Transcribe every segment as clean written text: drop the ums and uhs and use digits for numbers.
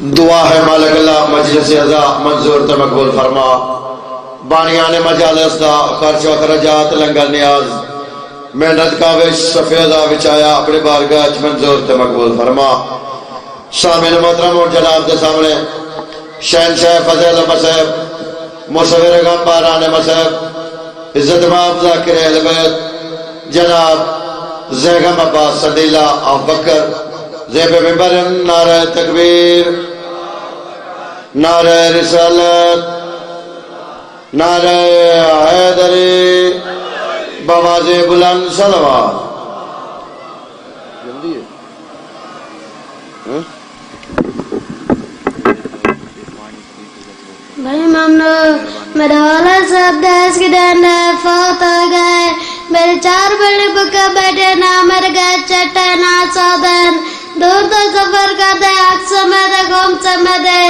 دعا ہے مالک اللہ مجلس ازا منظور تے مقبول فرما، بانیان مجالس دا خرچ و خرجات لنگر نیاز محنت کاوش سفیدہ بچایا اپنی بارگاہ منظور تے مقبول فرما۔ سامعین محترم اور جناب کے سامنے شہنشاہ فضل مصحف مصور غم باران مصحف عزت مآب ذاکر اہل بیت جناب زیغم عباس صدیلہ ابوبکر زیب ممبر نعرہ تکبیر، نعرہ رسالت، نعرہ حیدری، بواز بلند صلوات۔ جلدی ہے بھائی ممنون میرے والا صاحب دس کے دن فوت ہو گئے، میرے چار بڑے بکا بیٹے نہ مر گئے چٹے نہ سودن، دور تو سفر کرتے حق سمدے قوم سمدے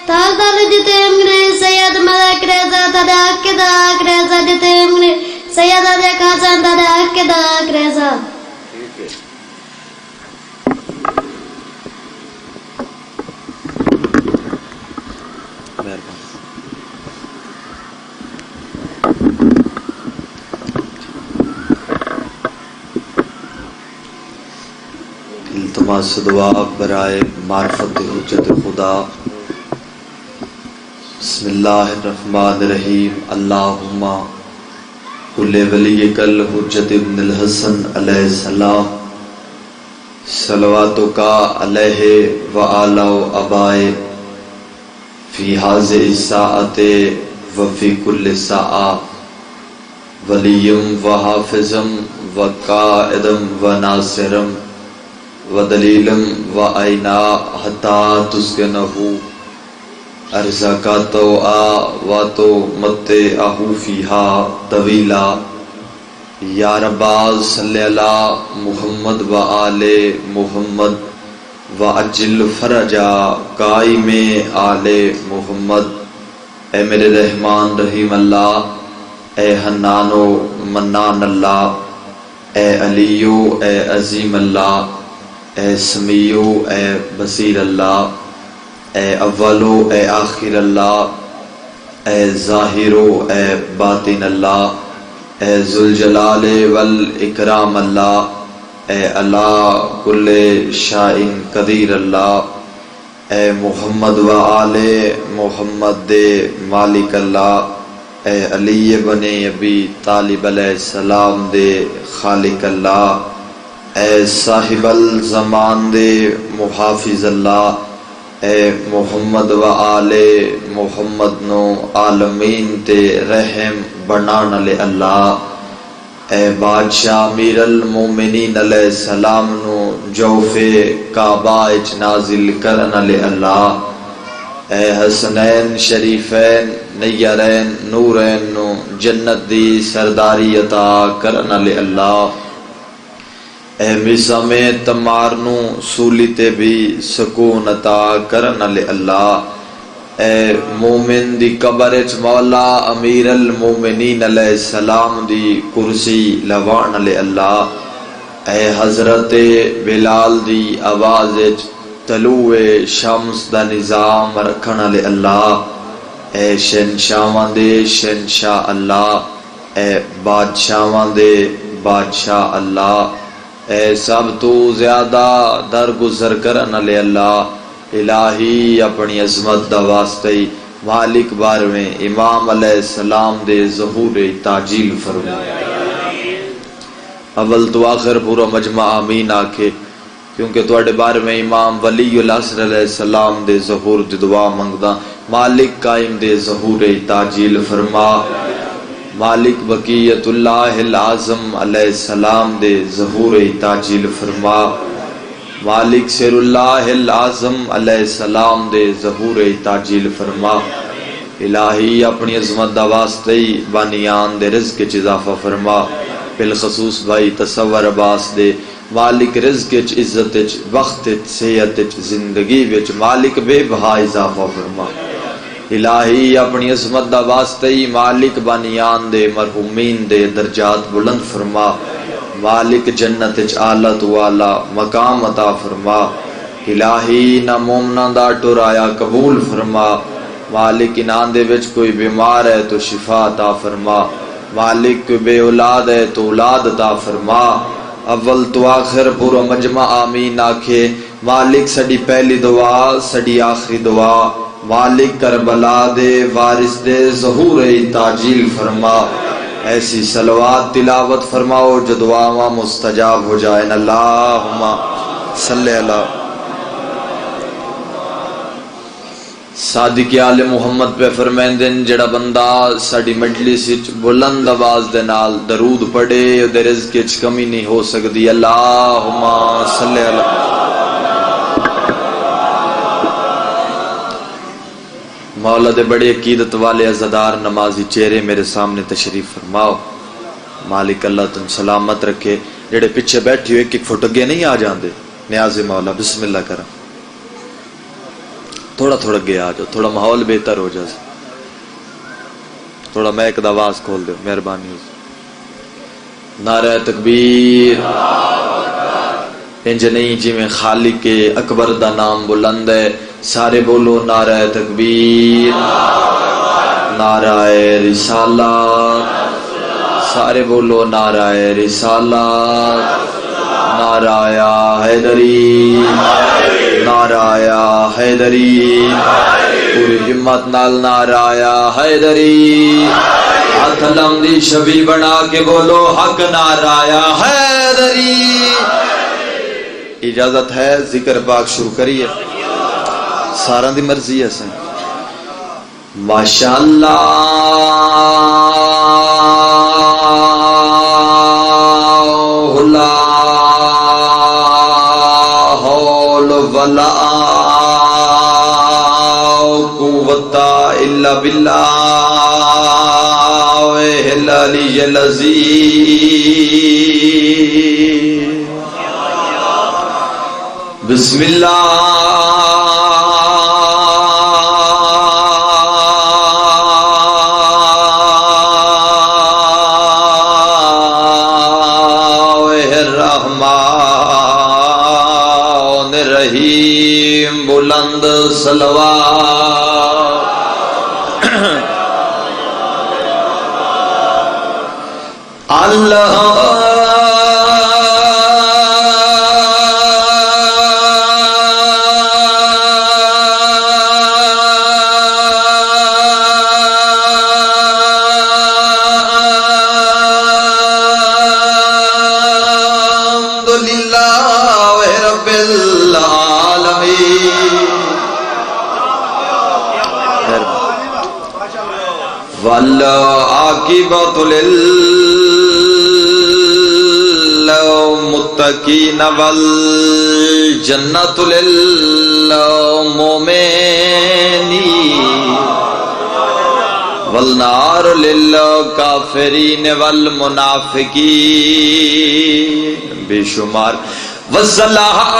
تال تال جتے امگنی سید ملک ریزا تدے حق دا حق ریزا جتے امگنی سید دے خاصن تدے حق دا حق ریزا۔ التماس دعا برائے معرفت حجت خدا۔ بسم اللہ الرحمن الرحیم۔ اللہم کل ولیک الحجت ابن الحسن علیہ السلام صلواتک علیہ وعلی آبائے فی ہذہ الساعۃ وفی کل ساعہ ولیم وحافظم وقائدم وناصرم ودلیلم وعینا حتی تسکنہو ارزاقا توعا واتو متعہو فیہا طویلا۔ یا ربا صلی اللہ محمد وآل محمد وعجل فرجا قائم آل محمد۔ اے میرے رحمان رحیم اللہ، اے حنان و منان اللہ، اے علیو اے عظیم اللہ، اے سمیع اے بصیر اللہ، اے اولو اے آخر اللہ، اے ظاہر اے باطن اللہ، اے ذوالجلال والاکرام اللہ، اے اللہ کل شائن قدیر اللہ، اے محمد و آل محمد مالک اللہ، اے علی بن ابی طالب علیہ السلام دے خالق اللہ، اے صاحب الزمان دے محافظ اللہ، اے محمد و آل محمد نو عالمین تے رحم بنان علی اللہ، اے بادشاہ امیر المومنین علیہ السلام نو جوف کعبہ اچ نازل کرن علی اللہ، اے حسنین شریفین نیرین نورین نو جنت دی سرداری عطا کرن علی اللہ، اے مزم تمار نو سولی تے بھی سکون عطا کرن علی اللہ، اے مومن دی قبر اچ مولا امیر المومنین علیہ السلام دی کرسی لوان علی اللہ، اے حضرت بلال دی آواز اچ طلوع شمس دا نظام رکھن علی اللہ، اے شہنشاواں دے شہنشاہ اللہ، اے بادشاواں دے بادشاہ اللہ، اے سب تو زیادہ درگزر کرن علی اللہ، الہی اپنی عظمت دا واسطہ مالک بارویں امام علیہ السلام دے ظہور تاجیل فرما۔ اول تو آخر پورا مجمع آمین آکھے، کیونکہ تواڈے بارے میں امام ولی العصر علیہ السلام دے ظہور دی دعا منگدا، مالک قائم دے ظہور تاجیل فرما، مالک بقیت اللہ العظم علیہ السلام دے ظہور تاجیل فرما، مالک سر اللہ العظم علیہ السلام دے ظہور تاجیل فرما، الہی اپنی عظمت دا واسطے بانیان دے رزق چ اضافہ فرما، بالخصوص بھائی تصور عباس دے مالک رزق چ عزت چ وقت چ صحت چ زندگی وچ مالک بے بہا اضافہ فرما، الہی اپنی عظمت دا واسطے مالک بانیان دے مرحومین دے درجات بلند فرما، مالک جنت اعلیٰ تو اعلیٰ مقام عطا فرما، الہی نہ مومنا دا ٹرایا قبول فرما مالک انہاں دے وچ کوئی بیمار ہے تو شفا عطا فرما مالک کوئی بے اولاد ہے تو اولاد عطا فرما اول تو آخر پورا مجمع آمین آکھے مالک سڑی پہلی دعا سڑی آخری دعا مالک کربلا دے وارث دے ظہور تاجیل فرما ایسی صلوات تلاوت فرماؤ جو دعاواں مستجاب ہو جائیں اللہم صلی اللہ صادق آل محمد پہ فرمیندن جڑا بندہ ساڑی مجلس وچ بلند آواز دے نال درود پڑھے دے رزق وچ کمی نہیں ہو سکتی اللہم صلی اللہ مولا دے بڑے عقیدت والے عزادار نمازی چہرے میرے سامنے تشریف فرماؤ مالک اللہ تم سلامت رکھے جڑے پیچھے بیٹھی ہوئے ایک فٹ اگے نہیں آ جاندے نیاز مولا بسم اللہ کرم تھوڑا تھوڑا گے آ جاؤ تھوڑا ماحول بہتر ہو جائے تھوڑا میں ایک آواز کھول دو مہربانی ہو نعرہ تکبیر انج نہیں جی میں خالق اکبر دا نام بلند ہے سارے بولو نعرہ تکبیر نعرہ رسالت سارے بولو نعرہ رسالت نعرہ حیدری نعرہ حیدری پوری ہمت نال نعرہ حیدری ہاتھ لمدی شبی بنا کے بولو حق نعرہ حیدری اجازت ہے ذکر پاک شروع کریے سارا دی مرضی ہے سن ماشاءاللہ لا حول ولا قوت الا باللہ العلی العظیم بسم اللہ الرحمن الرحیم بلند صلوات اللہ والعاقبۃ للمتقین والجنۃ للمؤمنین والنار للکافرین والمنافقین بے شمار والسلام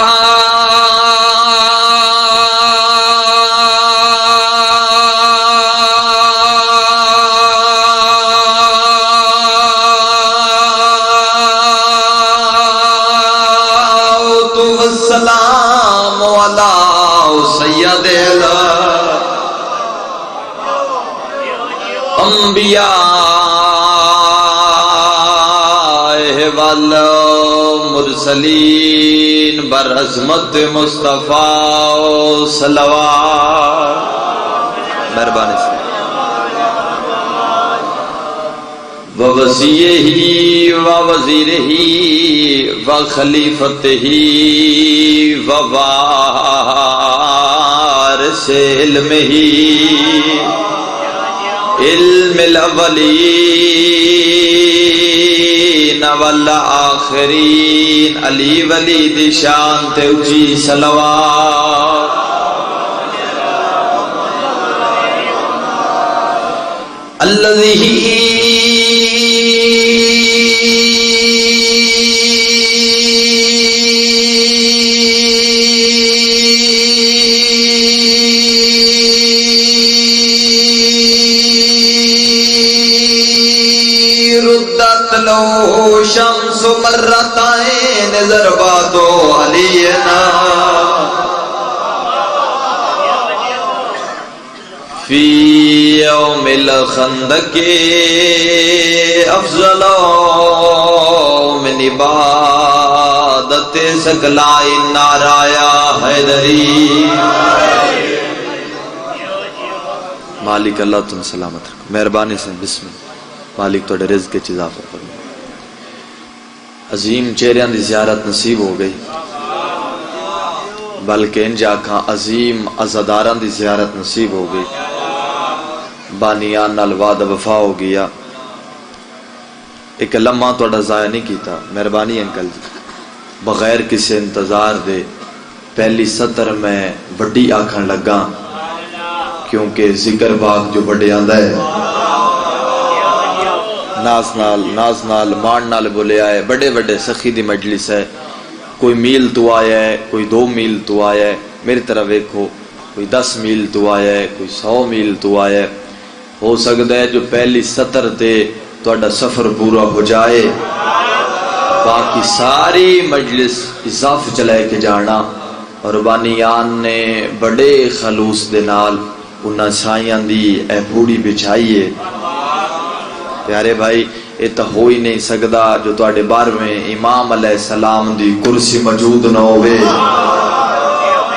علی سید الانبیاء والمرسلین برعظمت مصطفیٰ صلوات مہربانی سے ووصیہ ووزیرہ وخلیفتہ ووارث علمہ علم الاولین والآخرین علی ولی دی شان تے اچھی صلوات الذی لو شمس مرتين ضربات علينا فی یوم الخندق افضل من عبادت سکلائی نارایا حیدری. مالک اللہ تم سلامت رکھو. مہربانی سے بسم اللہ. مالک توڑے رزق کے اضافہ فرمائے. عظیم چہریاں دی زیارت نصیب ہو گئی، بلکہ انج آکھاں عظیم عزاداراں دی زیارت نصیب ہو گئی. بانیان نال وعدہ وفا ہو گیا. ایک لمحہ توڑا ضائع نہیں کیتا. مہربانی انکل جی، بغیر کسی انتظار دے پہلی سطر میں وڈی آکھن لگا، کیونکہ ذکر باغ جو بڑے آندہ ہے. ناز نال مان نال بولے آئے. بڑے بڑے سخی دی مجلس ہے. کوئی میل تو آیا ہے، کوئی 2 میل تو آیا ہے. میری طرف دیکھو، کوئی 10 میل تو آیا ہے، کوئی 100 میل تو آیا ہے. ہو سکتا ہے جو پہلی سطر تے تہاڈا سفر پورا ہو جائے، باقی ساری مجلس اضاف چلائے کے جانا. اور بانیان نے بڑے خلوص دے نال انہاں سائیاں دی اے پوڑی بچھائیے. پیارے بھائی، یہ تو ہو ہی نہیں سکتا جو تواڈے بار میں امام علیہ السلام دی کرسی موجود نہ ہوئے.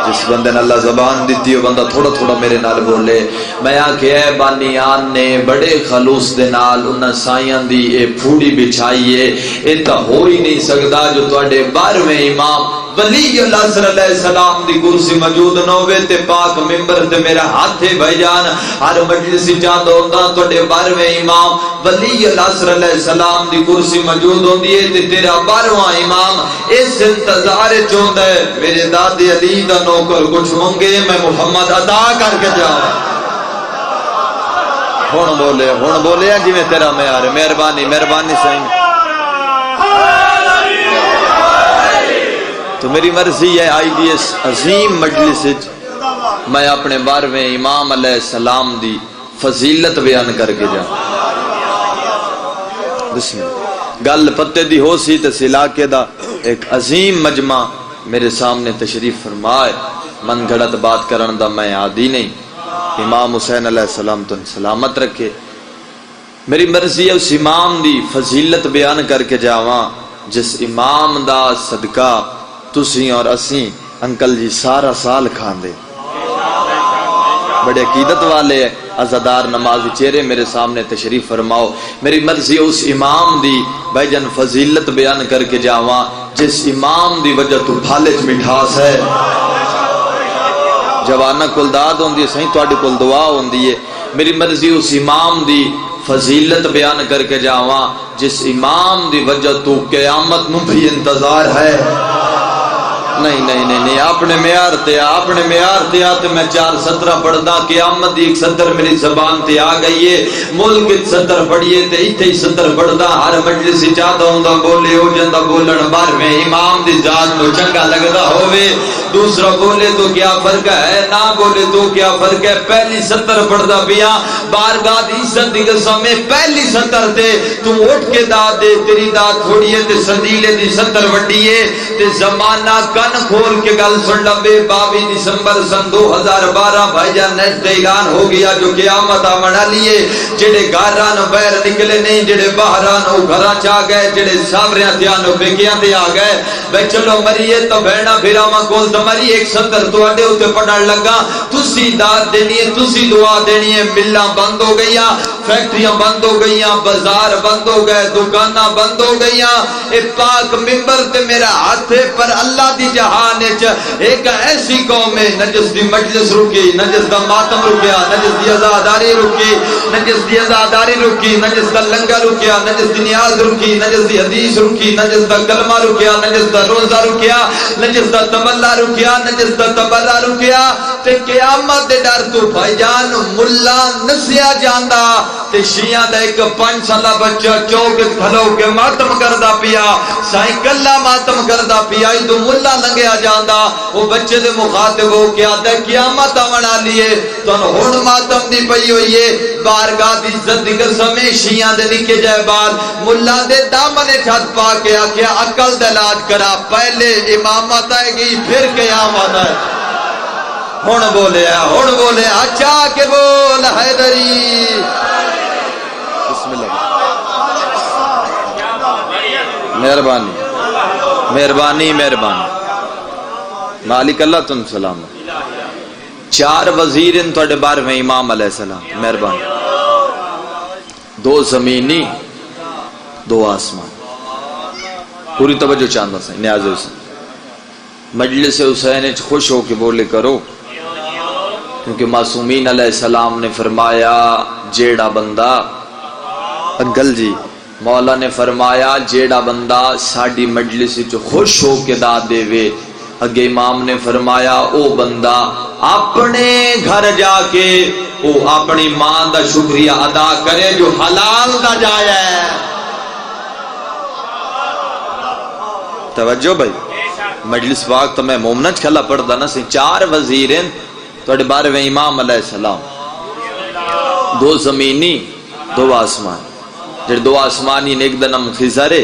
جس بندے نے اللہ زبان دیتی ہو بندہ تھوڑا تھوڑا میرے نال بولے. میں آکھے اے بانیان نے بڑے خلوص دے نال انہاں سائیاں دی اے پھوڑی بچھائیے. یہ تو ہو ہی نہیں سکتا جو تواڈے بار میں امام ولی اللہ صلی اللہ علیہ السلام دی کرسی موجود نہ ہوئے. تے پاک ممبر تے میرا ہاتھ ہے بھائی جان، ہر مجلس چاہتا ہوتا تواڈے بار میں امام ولی اللہ صلی اللہ علیہ السلام دی کرسی موجود ہوندی ہے. تے تیرا 12واں امام اس انتظار چوندا ہے میرے دادے علی دا نوکر کچھ منگے میں محمد عطا کر کے جاواں. ہن بولے جی میں تیرا معیار ہے. مہربانی صحیح. تو میری مرضی ہے آئی دی اس عظیم مجلس میں اپنے 12ویں امام علیہ السلام دی فضیلت بیان کر کے جا. بسم اللہ. گل پتے دی ہو سی تے علاقے دا ایک عظیم مجمع میرے سامنے تشریف فرمائے. من گھڑت بات کرن دا میں عادی نہیں. امام حسین علیہ السلام تو سلامت رکھے. میری مرضی ہے اس امام دی فضیلت بیان کر کے جاواں جس امام دا صدقہ تسی اور اسی انکل جی سارا سال کھان دے. بڑے عقیدت والے عزادار نمازی چہرے میرے سامنے تشریف فرماؤ. میری مرضی اس امام دی بھائی جان فضیلت بیان کر کے جاواں جس امام دی وجہ تو پھالے چ مٹھاس ہے. جوانا کل داد ہوندی ہے سہیں تواڈے کول دعا ہوندی ہے. میری مرضی اس امام دی فضیلت بیان کر کے جاواں جس امام دی وجہ تو قیامت نو بھی انتظار ہے. نہیں اپنے معیار تے آتے میں 4 پڑھدا. قیامت دی 1 سطر میری زبان تے آ گئی ہے. ملک 1 سطر پڑھیے تے ایتھے ہی 1 پڑھدا. ہر مجلس چاہتا ہوندا بولے ہو جندا بولن 12ویں امام دی ذات نو چنگا لگدا ہووے. دوسرا بولے تو کیا فرق ہے، نہ بولے تو کیا فرق ہے. پہلی 1 پڑھدا پیا بارگاہ دی عزت دی قسم میں پہلی 1 تے تو اٹھ کے داد دے. تیری داد تھوڑی ہے تے سندیلے دی 1 وڈی ہے. تے زمانہ کن کھول کے گل سن لبے. 22 دسمبر سن 2012 بھائی جان نیٹ تے اعلان ہو گیا جو قیامت آمن والی ہے. جڑے گھراں بہر نکلے نہیں، جڑے باہراں او گھراں چ آ گئے، جڑے ساوریاں تے آنو بیکیاں تے آ گئے. بے چلو مریے تو بہنا پھراواں کول تمہاری 1 سطر تواڈے اوتے پڑھن لگا. تسی داد دینی ہے، تسی دعا دینی ہے. ملاں بند ہو گئیاں، فیکٹریاں بند ہو گئیاں، بازار بند ہو گئے، دکاناں بند ہو گئیاں. اے پاک منبر تے میرا ہاتھ ہے پر اللہ دی جہان وچ ایک ایسی قوم ہے نجس دی مجلس رکی، نجس دا ماتم رکیا، نجس دی عزاداری رکی، نجس دا لنگر رکیا، نجس دی نیاز رکی، نجس دی حدیث رکی، نجس دا کلمہ رکیا، نجس دا روزہ رکیا، نجس دا تملا رکیا، نجس دا تبرہ رکیا. تے قیامت دے ڈر تو بھائی جان ملا نسیا جاندا تے شیعہ دا ایک 5 سالہ بچہ چوک کھلو کے ماتم کردا پیا. سائیں کلا ماتم کردا پیا. ادو ملا لنگیا جاندا. وہ بچے دے مخاطب ہو کے آدھا قیامت آون والی ہے تن ہن ماتم دی پئی ہوئی ہے. بارگاہ دی عزت دی قسم شیعہ دے نکے جائے بال ملا دے دامن ہتھ پا کے آکھیا عقل دا علاج کرا. پہلے امامت آئے گی پھر قیامت آئے. ہن بولیا چاہ کے بول حیدری بسم اللہ مہربانی مالک اللہ تم سلام 4 وزیر ان تھوڑے بارے میں امام علیہ السلام مہربانی 2 زمینی 2 آسمان پوری توجہ چاہتا سا نیاز حسین مجلس حسین خوش ہو کے بولے کرو کیونکہ معصومین علیہ السلام نے فرمایا جیڑا بندہ انکل جی مولا نے فرمایا جیڑا بندہ ساڈی مجلس وچ خوش ہو کے دا دے وے اگے امام نے فرمایا او بندہ اپنے گھر جا کے او اپنی ماں دا شکریہ ادا کرے جو حلال دا جایا ہے توجہ بھائی مجلس وقت تو میں مومنہ کھلا پڑھدا نا سی 4 وزیرین تھوڑے بارے میں امام علیہ السلام 2 زمینی 2 آسمان جڑے 2 آسمانی نے ایک دا نام خضر ہے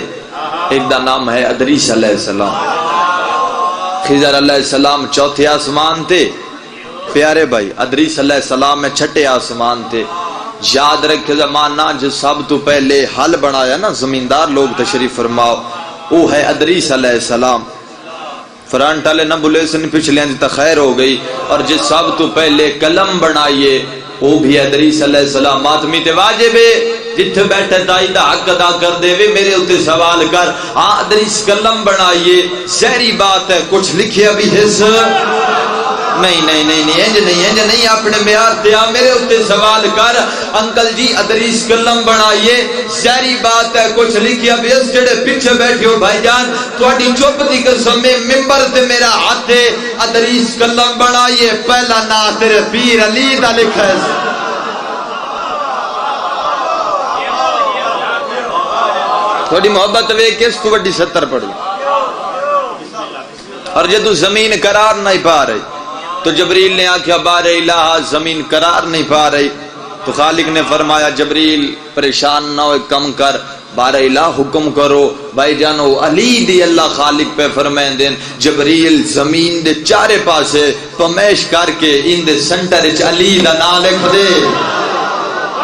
ایک دا نام ہے ادریس علیہ السلام خضر علیہ السلام 4تھے آسمان تھے پیارے بھائی ادریس علیہ السلام میں 6ٹھے آسمان تھے یاد رکھے زمانہ جو سب تو پہلے حل بنایا نا زمیندار لوگ تشریف فرماؤ وہ ہے ادریس علیہ السلام فرانٹ والے نہ بولے سن پچھلے دی خیر ہو گئی اور جس سب تو پہلے قلم بنائیے وہ بھی ادریس علیہ السلام ماتمی تے واجب ہے جتھے بیٹھے دائی دا حق ادا کر دے وے میرے اتے سوال کر ادریس قلم بنائیے سہری بات ہے کچھ لکھیا بھی حص نہیں اپنے معیار تے آ میرے اتے سوال کر انکل جی ادریس قلم بنائیے سہری بات ہے کچھ لکھیا بھی حص جڑے پیچھے بیٹھے ہو بھائی جان تواڈی چپ دی قسم میں منبر تے میرا ہاتھ ہے ادریس قلم بنائیے پہلا نا تیرے پیر علی دا لکھا ہے تھوڑی محبت وے کس کو وڈی 70 پڑھ اور جدو زمین قرار نہیں پا رہی تو جبریل نے آکھیا بار الہ زمین قرار نہیں پا رہی تو خالق نے فرمایا جبریل پریشان نہ ہو کم کر بار الہ حکم کرو بھائی جانو علی دی اللہ خالق پہ فرمائیں دین جبریل زمین دے چارے پاسے پمیش کر کے ان دے سنٹر اچ علی دا نام لکھ دے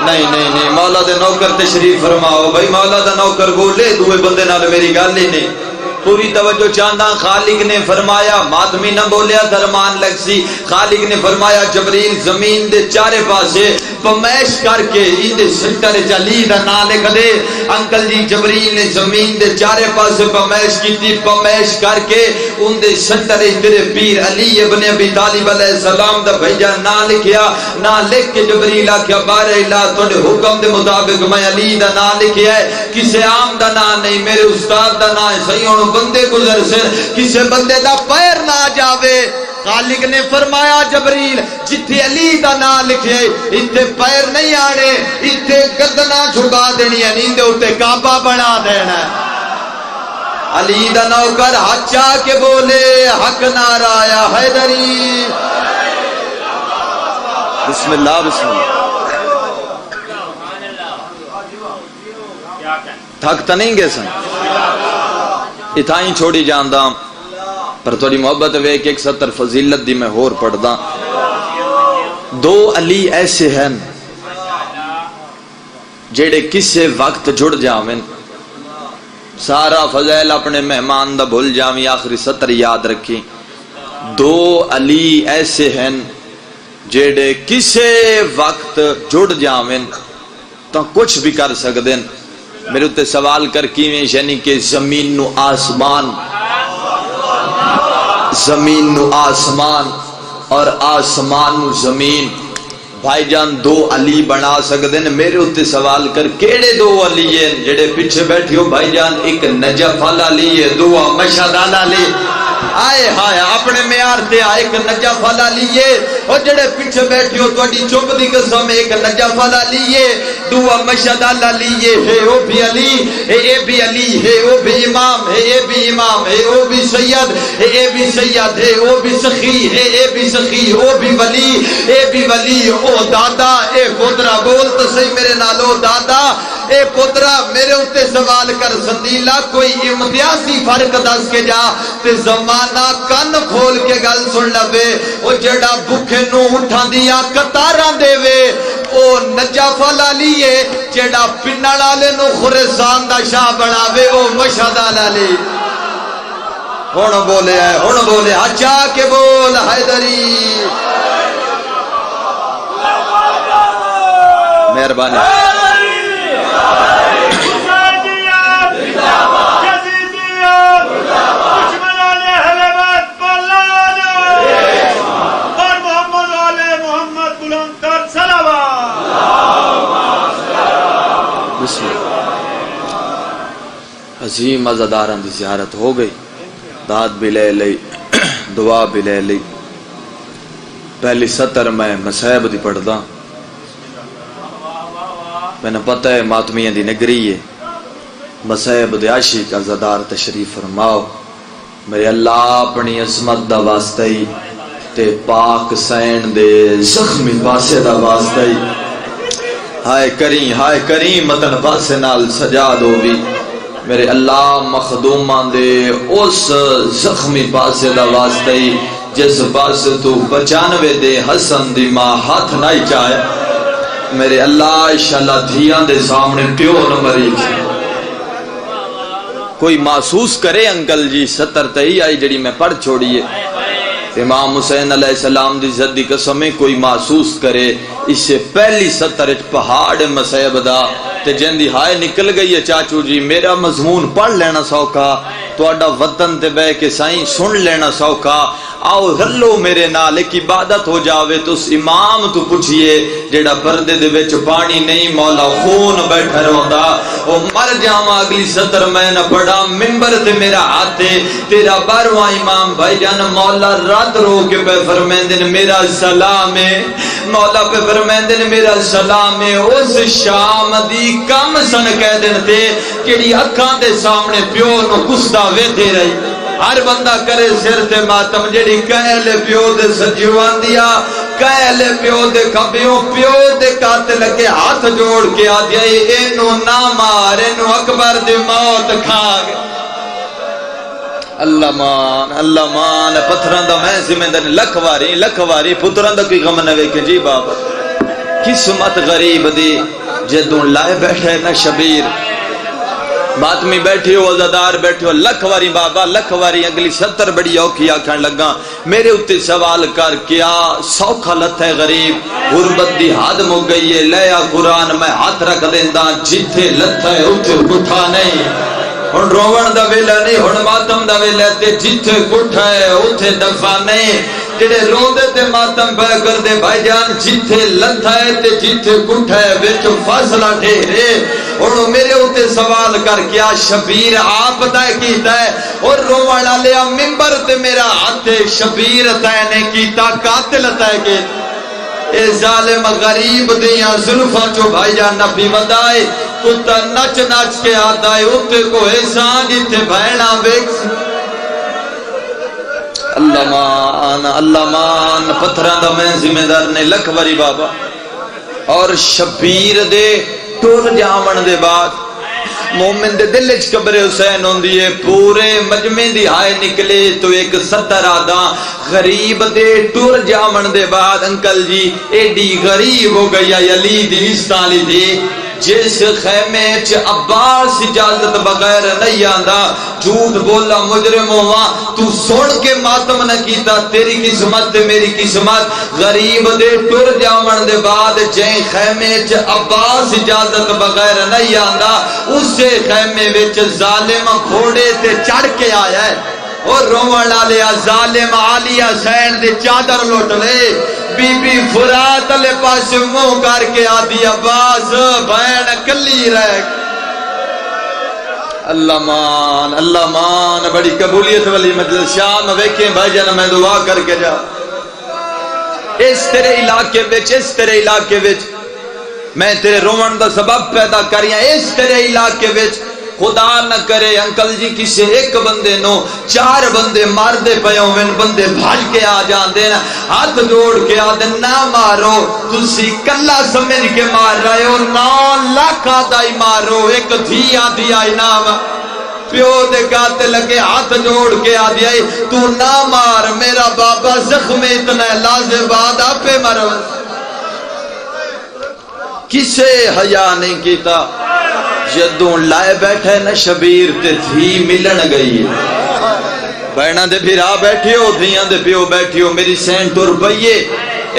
نہیں مولا دے نوکر تشریف فرماؤ بھائی مولا دا نوکر بولے دوے بندے نال میری گل ہی نہیں پوری توجہ چاندہ خالق نے فرمایا ماتمی نہ بولیا درمان لگ سی خالق نے فرمایا جبریل زمین دے چارے پاسے پمیش کر کے ان دے سنٹر علی دا نام لکھ دے انکل جی جبریل نے زمین دے چارے پاسے پمیش کی پمیش کر کے ان دے سنٹر تیرے پیر علی ابن ابی طالب علیہ السلام دا بھیجا نام لکھیا نام لکھ کے جبریل آکھیا بار الہ توڑے حکم دے مطابق میں علی دا نام لکھیا ہے کسے عام دا نام نہیں میرے استاد دا نام ہے صحیح ہونا بندے گزر سے کسے بندے دا پیر نہ جاوے خالق نے فرمایا جبریل جتھے علی دا نام لکھے اتھے پیر نہیں آنے اتھے گردنا جھکا دینی ہے نیندے اٹھے کعبہ بنا دینا علی دا نوکر ہاتھ چاہ کے بولے حق نعرہ یا حیدری بسم اللہ تھک تا نہیں گئے سن اتھائیں چھوڑی جاندہ پر تھوڑی محبت وے کہ 170 فضیلت دی میں ہور پڑھ دا 2 علی ایسے ہیں جیڑے کسے وقت جڑ جاویں سارا فضیل اپنے مہمان دا بھول جاویں آخری 70 یاد رکھی 2 علی ایسے ہیں جیڑے کسے وقت جڑ جاویں تو کچھ بھی کر سکدیں میرے تے سوال کر کیویں یعنی کہ زمین نو آسمان اور آسمان نو زمین بھائی جان 2 علی بنا سکتے ہیں میرے اتنے سوال کر کیڑے 2 علی ہیں جڑے پیچھے بیٹھے ہو بھائی جان ایک نجف والا علی ہے 2 مشہد والا علی آئے ہائے اپنے معیار تے ایک نجف والا علی ہے اور جڑے پیچھے بیٹھے ہو تواڈی چپ دی قسم ایک نجف والا علی ہے 2 مشہد والا علی ہے او بھی علی اے بھی علی ہے او بھی امام ہے اے بھی امام ہے او بھی سید ہے اے بھی سید ہے او بھی سخی ہے اے بھی سخی او بھی ولی اے بھی ولی او دادا اے خودرا بول تو صحیح میرے نالو دادا اے پترا میرے اتے سوال کر سندیلا کوئی امتیازی فرق دس کے جا تے زمانہ کن کھول کے گل سن لوے او جڑا بکھے نو اٹھا دیا قطاراں دے وے او نجف لالی ہے جڑا پنڑ والے نو خراسان دا شاہ بناوے او مشہد لالی ہن بولے ہے ہن بولے اچا کے بول حیدری مہربانی عظیم عزاداران دی زیارت ہو گئی داد بھی لے لئی دعا بھی لے لئی پہلی سطر میں مسائب دی پڑھ دا میں نے پتہ ہے ماتمیاں دی نگری ہے مسائب دی عاشق عزادار تشریف فرماؤ میرے اللہ اپنی عظمت دا واسطہ ہی تے پاک سین دے زخمی پاسے دا واسطہ ہی ہائے کریم متن پاسے نال سجا دو بھی میرے اللہ مخدومان دے اس زخمی پاسے دا واسطہ ہی جس پاسے تو 95 دے حسن دی ماں ہاتھ نہیں چاہے میرے اللہ انشاءاللہ دھیان دے سامنے پیو نہ مری کوئی محسوس کرے انکل جی 70 تہی آئی جڑی میں پڑھ چھوڑیے امام حسین علیہ السلام دی زد دی قسمیں کوئی محسوس کرے اس سے پہلی 70 پہاڑ مسیب دا تے جن دی ہائے نکل گئی ہے چاچو جی میرا مضمون پڑھ لینا سوکھا تو اڈا وطن تے بے کے سائیں سن لینا سوکھا آؤ رلو میرے نال ایک عبادت ہو جاوے تو اس امام تو پوچھئے جیڑا پردے دے وچ پانی نہیں مولا خون بیٹھا رہندا او مر جاواں اگلی 70 میں نہ پڑھا منبر تے میرا ہاتھ تیرا 12واں امام بھائی جان مولا رات رو کے پہ فرمیندن میرا سلام ہے مولا پہ فرمیندن میرا سلام ہے اس شام دی کم سن کہہ دن تے جیڑی اکھاں دے سامنے پیو نو گسدا ویکھے رہی ہر بندہ کرے سر تے ماتم جڑی کہلے پیو دے سجوان دیا کہلے پیو دے کھبیوں پیو دے قاتل کے ہاتھ جوڑ کے آ دیا اینو نہ مار اینو اکبر دی موت کھا گئے اللہ مان پتھران دا میں زمین لکھ واری پتران دا کوئی غم نوے کہ جی بابا قسمت غریب دی جدوں لائے بیٹھے نہ شبیر ماتمی بیٹھی ہو عزادار بیٹھی ہو لکھ واری بابا لکھ واری اگلی 70 بڑی اوکھی آکھن لگا میرے اتے سوال کر کیا سوکھا لت ہے غریب غربت دی حد مو گئی ہے لیا قرآن میں ہاتھ رکھ دیندہ جتھے لت ہے اتے کٹھا نہیں ہن روون دا ویلا نہیں ہن ماتم دا ویلا تے جتھے کٹھا ہے اتے دفع نہیں جڑے روندے تے ماتم پہ کر دے بھائی جان جتھے لتھا ہے تے جتھے کٹھا ہے وچ فاصلہ ٹھہرے اور میرے اوتے سوال کر کیا شبیر آپ طے کیتا ہے اور روون والیا منبر تے میرا ہاتھ شبیر طے نے کیتا قاتل طے کے اے ظالم غریب دیاں زلفاں چو بھائی جان نبی ودائے کتا نچ نچ کے آتا ہے اوتے کو احسان جتھے بہنا ویکھ اللہ مان پتھران دا میں ذمہ دار نے لکھ واری بابا اور شبیر دے ٹور جامن دے بعد مومن دے دل وچ قبر حسین ہوندی ہے پورے مجمع دی ہائے نکلے تو ایک 70 آدھا غریب دے ٹور جامن دے بعد انکل جی ایڈی غریب ہو گئی علی دی وستالی دی جس خیمے چ عباس اجازت بغیر نہیں آندا جھوٹ بولا مجرم ہوا تو سن کے ماتم نہ کیتا تیری قسمت تے میری قسمت غریب دے ٹر جاون دے بعد جے خیمے چ عباس اجازت بغیر نہیں آندا اسے خیمے وچ ظالم گھوڑے تے چڑھ کے آیا ہے اور روون والے ظالم علی حسین دے چادر لٹ لے بی بی فرات لے پاس منہ کر کے آدھی عباس بہن کلی رہ اللہ مان بڑی قبولیت والی مجلس شام ویکھیں بھائی جان میں دعا کر کے جا اس تیرے علاقے وچ میں تیرے رومن دا سبب پیدا کریاں اس تیرے علاقے وچ خدا نہ کرے انکل جی کسے ایک بندے نو 4 بندے مار دے پے ہوون بندے بھاج کے آ جاندے نا ہاتھ جوڑ کے آدے نہ مارو تسی کلا سمجھ کے مار رہے ہو 9 لاکھ دائی مارو ایک دھی آدھی آئی نام پیو دے گاتے لگے ہاتھ جوڑ کے آدھی آئی تو نہ مار میرا بابا زخم اتنا لازم بعد آپے مرو کسے حیا نہیں کیتا جدوں لائے بیٹھے نا شبیر تے تھی ملن گئی بہنا دے بھرا بیٹھے ہو دھیاں دے پیو بیٹھے ہو میری سینٹ روپیے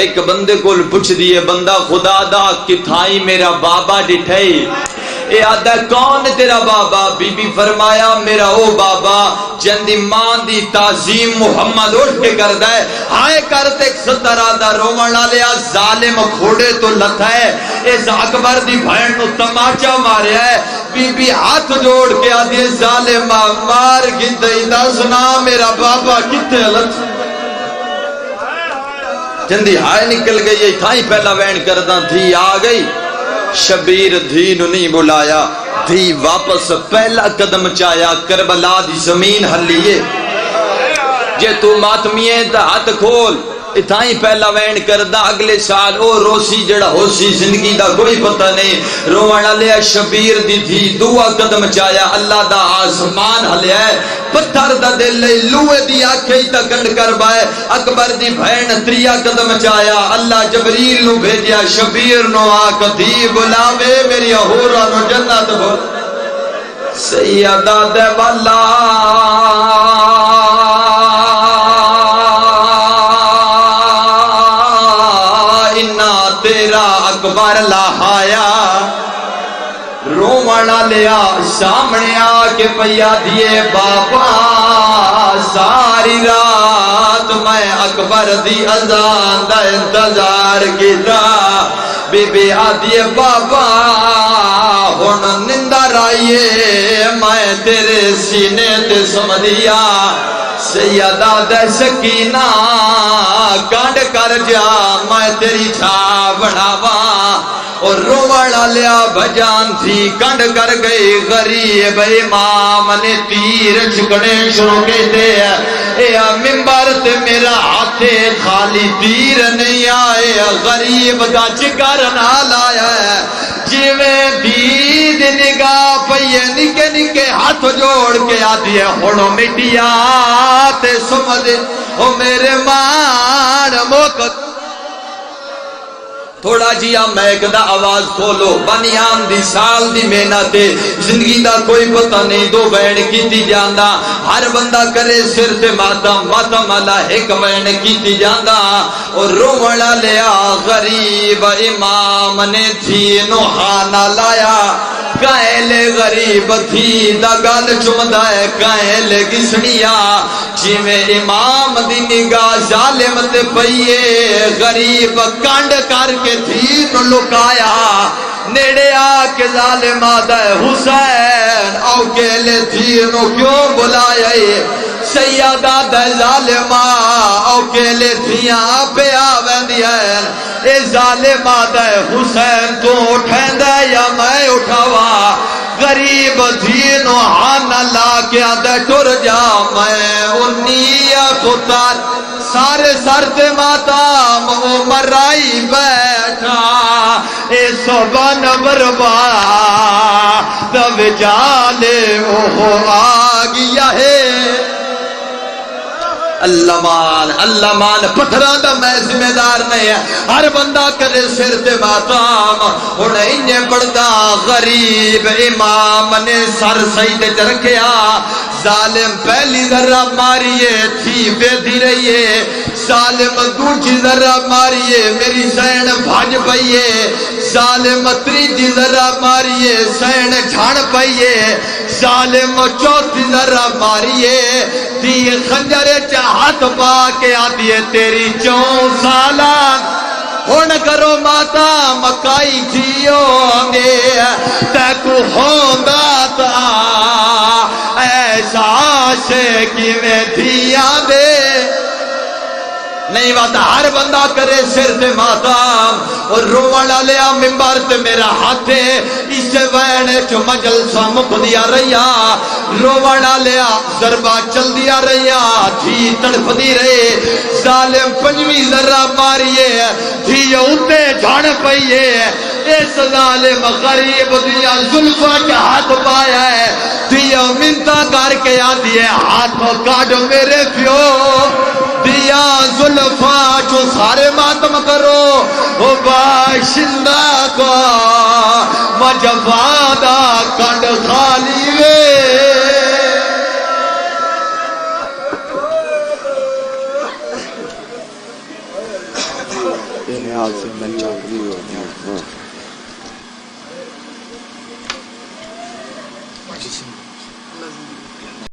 ایک بندے کو پوچھ دیے بندہ خدا دا کتھائی میرا بابا ڈٹھائی اے آدھا کون تیرا بابا بی بی فرمایا میرا او بابا جندی ماں دی تعظیم محمد اٹھ کے کر دائے ہائے کرتے ایک 17 دا رومنا لیا ظالم کھوڑے تو لتا ہے اس اکبر دی بھائن نو تماچا مارے ہے بی بی ہاتھ جوڑ کے آدھے ظالم مار گندئی دا سنا میرا بابا کتے لت جندی ہائے نکل گئی تھائی پہلا وین کردہ تھی آ گئی شبیر دھی نو نہیں بلایا دھی واپس پہلا قدم چایا کربلا دی زمین ہلیے جے تو ماتمیے دا ہاتھ کھول اتھائی پہلا وین کردہ اگلے سال او روسی جڑا ہوسی زندگی دا کوئی پتہ نہیں روانہ لیا شبیر دی تھی دعا قدم چایا اللہ دا آسمان ہلیا ہے پتھر دا دل لئی لوے دی آکھیں تا گنڈ کر بائے اکبر دی بھین 3 قدم چایا اللہ جبریل نو بھیجیا شبیر نو آکھ دی بلاوے میری اہورا نو جنت بھول سیدہ دے والا تیرا اکبر لاہایا رومنا لیا سامنے آکے پیا دیے بابا ساری رات میں اکبر دی اذان دا انتظار کیتا بی بی آدھیے بابا ہن نندر آئیے میں تیرے سینے تے سمدیا سیدہ دے سکینہ کانڈ کر جا میں تیری چھا بڑھاوا اور روڑا لیا بجان تھی کانڈ کر گئی غریب امام نے تیر چکڑے شروع کہتے ہیں اے ممبر تے میرا ہاتھے خالی تیر نہیں آئے غریب دا چکر نہ لایا ہے جیویں دید نگاہ پئیے نکے نکے ہاتھ جوڑ کے آتی ہے ہوڑو مٹیا تے سمجھ او میرے مان موقت تھوڑا جیا میک دا آواز کھولو بنیان دی سال دی محنت زندگی دا کوئی پتہ نہیں 2 بین کیتی جاندہ ہر بندہ کرے سر تے ماتم اللہ ایک بین کیتی جاندہ اور روڑا لیا غریب امام نے تھی نوحانہ لایا کائلے غریب تھی دا گل چمدہ ہے کائلے گسنیا جی میں امام دی نگاہ ظالم تے پئیے غریب کانڈ کر کے تھی نو لکایا نیڑے آکے ظالم آدھا حسین او کہلے تھی نو کیوں بلایا سیدہ دے ظالمہ او کہلے تھیاں پہ آویں دیا اے ظالمہ دے حسین تو اٹھیں دے یا میں اٹھاوا غریب دینو ہاں اللہ کے آدھے ٹر جا میں انی خطار سارے سرد ماتام عمر آئی بیٹھا اے سبن بربا دب جالے وہ آگیا ہے اللہ مان پتھران دا میں ذمہ دار نہیں ہے ہر بندہ کرے سر تے ماتام انہیں پڑھتا غریب امام نے سر سجدے تے رکھیا ظالم پہلی ذرہ ماریے تھی بے دی رہیے ظالم دوجی ذرہ ماریے میری سین بھاج پئیے ظالم تریجی ذرہ ماریے سین جھاڑ پئیے ظالم چوتھی ذرہ ماریے دی خنجر چاہت پا کے آدھی ہے تیری 4 سالان ہون کرو ماتا مکائی جیو گے تیکو ہوندہ تا ایسا سے کی میں دیا دے نہیں واسطہ ہر بندہ کرے سر تے ماتام اور روڑا لیا ممبر تے میرا ہاتھ ہے اس وین چو مجلسہ مک دیا رہیا روڑا لیا ضربہ چل دیا رہیا تھی تڑپ دی رہے ظالم پنجوی ذرہ ماریے تھی اتے جھاڑ پئیے اس ظالم غریب دیا ظلفہ کے ہاتھ پایا ہے دیا منتا کر کے آدھی ہے ہاتھوں کاٹو میرے پیو دیا ظلفہ جو سارے ماتم کرو او باشندہ کو مجفادہ کنڈ خالی وے حال سے میں چاکری ہو گیا